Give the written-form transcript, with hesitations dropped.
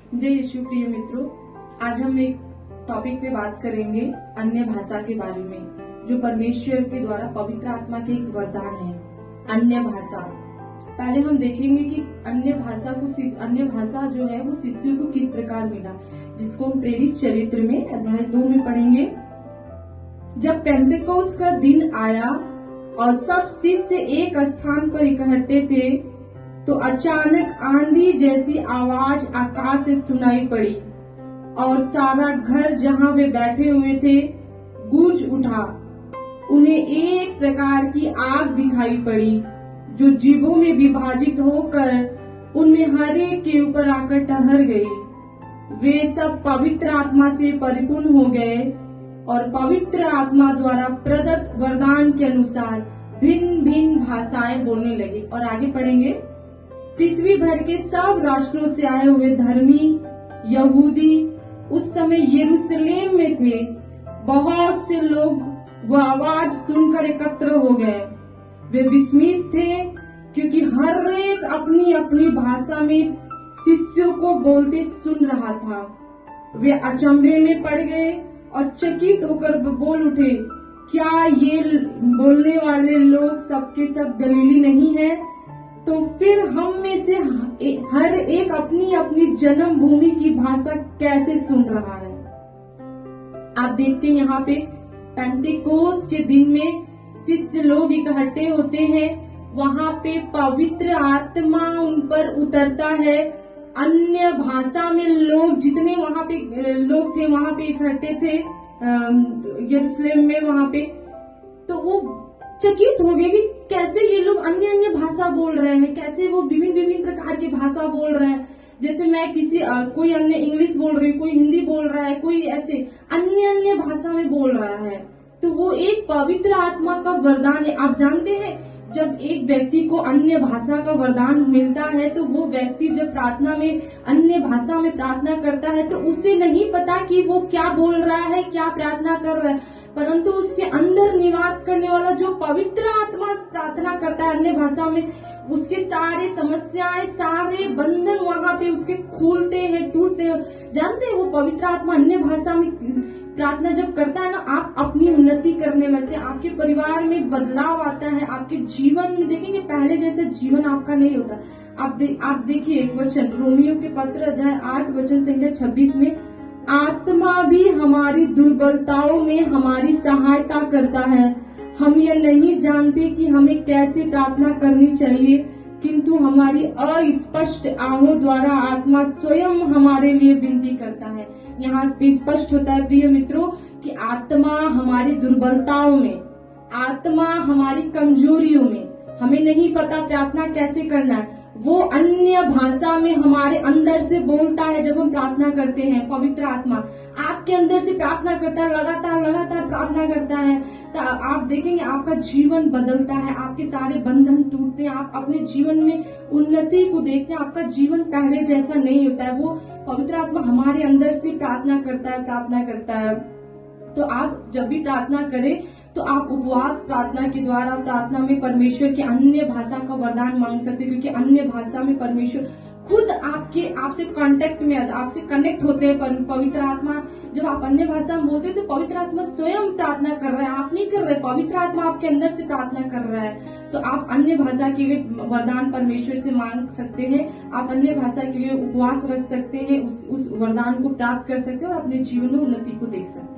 जय यीशु प्रिय मित्रों, आज हम एक टॉपिक पे बात करेंगे अन्य भाषा के बारे में, जो परमेश्वर के द्वारा पवित्र आत्मा के एक वरदान है। अन्य भाषा, पहले हम देखेंगे कि अन्य भाषा जो है वो शिष्यों को किस प्रकार मिला, जिसको हम प्रेरित चरित्र में अध्याय 2 में पढ़ेंगे। जब पेंतेकोस्त का दिन आया और सब शिष्य एक स्थान पर इकट्ठे थे, तो अचानक आंधी जैसी आवाज आकाश से सुनाई पड़ी और सारा घर जहां वे बैठे हुए थे गूंज उठा। उन्हें एक प्रकार की आग दिखाई पड़ी जो जीभों में विभाजित होकर उनमें हर एक के ऊपर आकर ठहर गई। वे सब पवित्र आत्मा से परिपूर्ण हो गए और पवित्र आत्मा द्वारा प्रदत्त वरदान के अनुसार भिन्न भिन्न भाषाएं बोलने लगे। और आगे पढ़ेंगे। पृथ्वी भर के सब राष्ट्रों से आए हुए धर्मी यहूदी उस समय यरूशलेम में थे। बहुत से लोग वह आवाज सुनकर एकत्र हो गए। वे विस्मित थे क्योंकि हर एक अपनी अपनी भाषा में शिष्यों को बोलते सुन रहा था। वे अचंभे में पड़ गए और चकित होकर बोल उठे, क्या ये बोलने वाले लोग सबके सब गलीली नहीं है? तो फिर हम में से हर एक अपनी अपनी जन्म भूमि की भाषा कैसे सुन रहा है? आप देखते हैं यहाँ पे पेंतेकोस्त के दिन में शिष्य लोग इकट्ठे होते हैं, वहाँ पे पवित्र आत्मा उन पर उतरता है। अन्य भाषा में लोग जितने वहाँ पे लोग थे, वहाँ पे इकट्ठे थे यरूशलेम में, वहाँ पे तो वो चकित हो गए कि कैसे ये लोग अन्य अन्य भाषा बोल रहे हैं, कैसे वो विभिन्न विभिन्न प्रकार की भाषा बोल रहे हैं। जैसे मैं कोई अन्य इंग्लिश बोल रही, कोई हिंदी बोल रहा है, कोई ऐसे अन्य अन्य भाषा में बोल रहा है। तो वो एक पवित्र आत्मा का वरदान है। आप जानते हैं, जब एक व्यक्ति को अन्य भाषा का वरदान मिलता है तो वो व्यक्ति जब प्रार्थना में अन्य भाषा में प्रार्थना करता है तो उसे नहीं पता कि वो क्या बोल रहा है, क्या प्रार्थना कर रहा है, परंतु उसके अंदर निवास करने वाला जो पवित्र आत्मा प्रार्थना करता है अन्य भाषा में, उसके सारे समस्याएं, सारे बंधन वहाँ पे उसके खुलते हैं, टूटते हैं। जानते हैं, वो पवित्र आत्मा अन्य भाषा में प्रार्थना जब करता है ना, आप अपनी उन्नति करने लगते हैं, आपके परिवार में बदलाव आता है, आपके जीवन में देखेंगे पहले जैसे जीवन आपका नहीं होता। आप देखिए एक वचन, रोमियो के पत्र अध्याय 8 वचन संख्या 26 में, आत्मा भी हमारी दुर्बलताओं में हमारी सहायता करता है। हम यह नहीं जानते कि हमें कैसे प्रार्थना करनी चाहिए, किंतु हमारी अस्पष्ट आहों द्वारा आत्मा स्वयं हमारे लिए विनती करता है। यहाँ पे स्पष्ट होता है प्रिय मित्रों कि आत्मा हमारी दुर्बलताओं में, आत्मा हमारी कमजोरियों में, हमें नहीं पता प्रार्थना कैसे करना है, वो अन्य भाषा में हमारे अंदर से बोलता है। जब हम प्रार्थना करते हैं, पवित्र आत्मा आपके अंदर से प्रार्थना करता है, लगातार प्रार्थना करता है, तो आप देखेंगे आपका जीवन बदलता है, आपके सारे बंधन टूटते हैं, आप अपने जीवन में उन्नति को देखते हैं, आपका जीवन पहले जैसा नहीं होता है। वो पवित्र आत्मा हमारे अंदर से प्रार्थना करता है। तो आप जब भी प्रार्थना करें तो आप उपवास प्रार्थना के द्वारा प्रार्थना में परमेश्वर के अन्य भाषा का वरदान मांग सकते हैं, क्योंकि अन्य भाषा में परमेश्वर खुद आपसे कांटेक्ट में, आपसे कनेक्ट होते हैं। पवित्र आत्मा जब आप अन्य भाषा में बोलते हैं तो पवित्र आत्मा स्वयं प्रार्थना कर रहा है, आप नहीं कर रहे, पवित्र आत्मा आपके अंदर से प्रार्थना कर रहा है। तो आप अन्य भाषा के लिए वरदान परमेश्वर से मांग सकते हैं, आप अन्य भाषा के लिए उपवास रख सकते हैं, उस वरदान को प्राप्त कर सकते हैं और अपने जीवन में उन्नति को देख सकते हैं।